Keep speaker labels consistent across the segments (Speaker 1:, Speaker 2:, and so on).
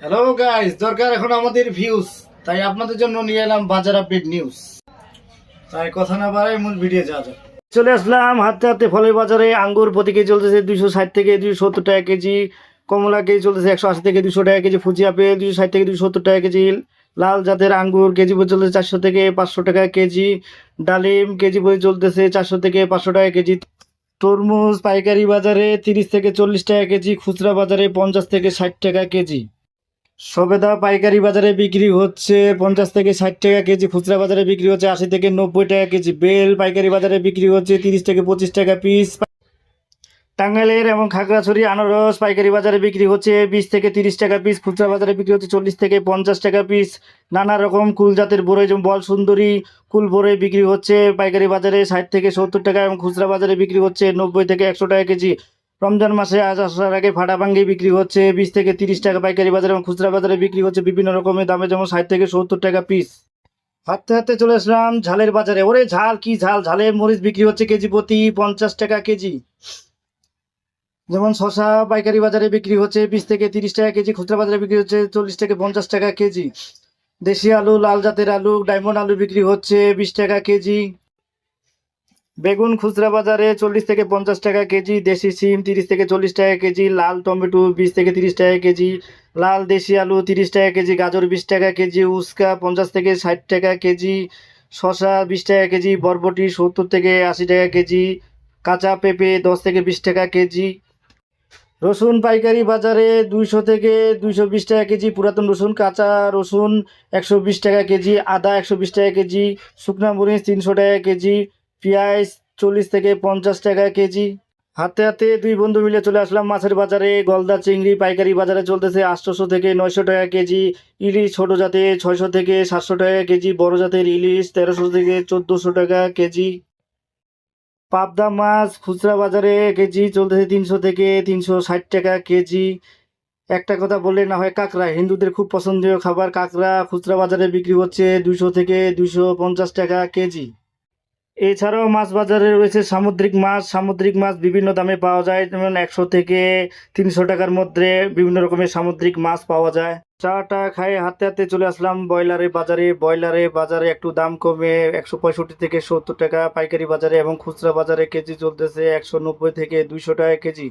Speaker 1: Hello guys, দরকার এখন আমাদের ভিউজ, তাই আপনাদের জন্য নিয়ে এলাম বাজার আপডেট নিউজ। তাই কথা না বাড়াই মূল ভিডিও যাওয়া যাক। চলে আসলাম হাতে হাতে ফলের বাজারে। আঙ্গুর প্রতি কেজি চলতেছে 260 থেকে 270 টাকা কেজি, কমলা কেজি চলতেছে 180 থেকে 200 টাকা কেজি, ফুজি আপেল 260 থেকে 270 টাকা কেজি, লাল জাতের আঙ্গুর কেজি প্রতি চলতেছে 400 থেকে 500 টাকা কেজি, ডালিম কেজি প্রতি চলতেছে 400 থেকে 500 টাকা কেজি, তরমুজ পাইকারি বাজারে 30 থেকে 40 টাকা কেজি, খুচরা বাজারে 50 থেকে 60 টাকা কেজি, সবেদা পাইকারি বাজারে বিক্রি হচ্ছে 50 থেকে 60 টাকা কেজি, খুচরা বাজারে বিক্রি হচ্ছে 80 থেকে 90 টাকা কেজি, বেল পাইকারি বাজারে বিক্রি হচ্ছে 30 থেকে 25 টাকা পিস, টাঙ্গাইলের এবং খাগড়াছড়ি আনারস পাইকারি বাজারে বিক্রি হচ্ছে 20 থেকে 30 টাকা পিস, খুচরা বাজারে বিক্রি হচ্ছে 40 থেকে 50 টাকা পিস, নানা রকম কুল জাতের বড়ই যেমন বল সুন্দরী কুল বড়ই বিক্রি হচ্ছে পাইকারি বাজারে 60 থেকে 70 টাকা এবং খুচরা বাজারে বিক্রি হচ্ছে 90 থেকে 100 টাকা কেজি। রমজান মাসে আজ আসার আগে ফাটা ভাঙ্গি বিক্রি হচ্ছে 20 থেকে 30 টাকা পাইকারি বাজারে এবং খুচরা বাজারে বিক্রি হচ্ছে বিভিন্ন রকমের দামে যেমন 60 থেকে 70 টাকা পিস। হাতে হাতে চলে আসলাম ঝালের বাজারে। ওরে ঝাল কি ঝাল! ঝালের মরিচ বিক্রি হচ্ছে কেজি প্রতি 50 টাকা কেজি। যেমন শসা পাইকারি বাজারে বিক্রি হচ্ছে 20 থেকে 30 টাকা কেজি, খুচরা বাজারে বিক্রি হচ্ছে 40 থেকে 50 টাকা কেজি। দেশি আলু লাল জাতের আলু ডায়মন্ড আলু বিক্রি হচ্ছে 20 টাকা কেজি। বেগুন খুচরা বাজারে 40 থেকে 50 টাকা কেজি, দেশি সিম 30 থেকে 40 টাকা কেজি, লাল টমেটো 20 থেকে 30 টাকা কেজি, লাল দেশি আলু 30 টাকা কেজি, গাজর 20 টাকা কেজি, উস্কা 50 থেকে 60 টাকা কেজি, শসা 20 টাকা কেজি, বরবটি 70 থেকে 80 টাকা কেজি, কাঁচা পেঁপে 10 থেকে 20 টাকা কেজি। রসুন পাইকারি বাজারে 200 থেকে 220 টাকা কেজি, পুরাতন রসুন কাঁচা রসুন 120 টাকা কেজি, আদা 120 টাকা কেজি, শুকনা মরিচ 300 টাকা কেজি, পেঁয়াজ 40 থেকে 50 টাকা কেজি। হাতে হাতে দুই বন্ধু মিলে চলে আসলাম মাছের বাজারে। গলদা চিংড়ি পাইকারি বাজারে চলতেছে 800 থেকে 900 টাকা কেজি, ইলিশ ছোট জাতে 600 থেকে 700 টাকা কেজি, বড় জাতের ইলিশ 1300 থেকে 1400 টাকা কেজি। পাবদা মাছ খুচরা বাজারে কেজি চলতেছে 300 থেকে 360 টাকা কেজি। একটা কথা বললে না হয়, কাঁকড়া হিন্দুদের খুব পছন্দীয় খাবার। কাঁকড়া খুচরা বাজারে বিক্রি হচ্ছে 200 থেকে 250 টাকা কেজি। এছাড়াও মাছ বাজারে রয়েছে সামুদ্রিক মাছ। সামুদ্রিক মাছ বিভিন্ন দামে পাওয়া যায়, যেমন 100 থেকে 300 টাকার মধ্যে বিভিন্ন রকমের সামুদ্রিক মাছ পাওয়া যায়। চাটা খাই হাতে হাতে চলে আসলাম ব্রয়লারের বাজারে। ব্রয়লারের বাজারে একটু দাম কমে 165 থেকে 70 টাকা পাইকারি বাজারে এবং খুচরা বাজারে কেজি চলতেছে 190 থেকে 200 টাকা কেজি।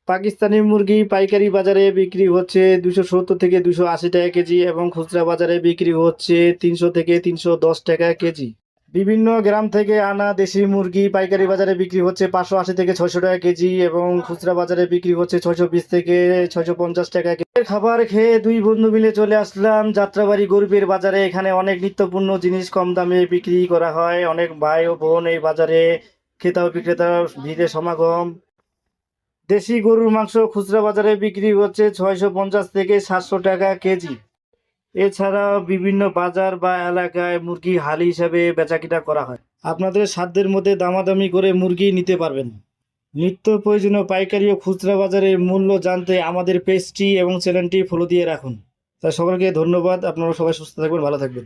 Speaker 1: পাকিস্তানি মুরগি পাইকারি বাজারে বিক্রি হচ্ছে 270 থেকে 280 টাকা কেজি এবং খুচরা বাজারে বিক্রি হচ্ছে 300 থেকে 310 টাকা কেজি। বিভিন্ন গ্রাম থেকে আনা দেশি মুরগি পাইকারি বাজারে বিক্রি হচ্ছে 580 থেকে 600 টাকা কেজি এবং খুচরা বাজারে বিক্রি হচ্ছে 620 থেকে 650 টাকা কেজি। খাবার খেয়ে দুই বন্ধু মিলে চলে আসলাম যাত্রাবাড়ি গরিবের বাজারে। এখানে অনেক নিত্যপূর্ণ জিনিস কম দামে বিক্রি করা হয়। অনেক ভাই ও বোন এই বাজারে ক্রেতা ও বিক্রেতার ভিড়ে সমাগম। দেশি গরুর মাংস খুচরা বাজারে বিক্রি হচ্ছে 650 থেকে 700 টাকা কেজি। এছাড়াও বিভিন্ন বাজার বা এলাকায় মুরগি হালি হিসাবে বেচাকেনা করা হয়। আপনাদের সাধ্যের মধ্যে দামাদামি করে মুরগি নিতে পারবেন। নিত্য প্রয়োজনীয় পাইকারি ও খুচরা বাজারের মূল্য জানতে আমাদের পেজটি এবং চ্যানেলটি ফলো দিয়ে রাখুন। তাই সকলকে ধন্যবাদ। আপনারা সবাই সুস্থ থাকবেন, ভালো থাকবেন।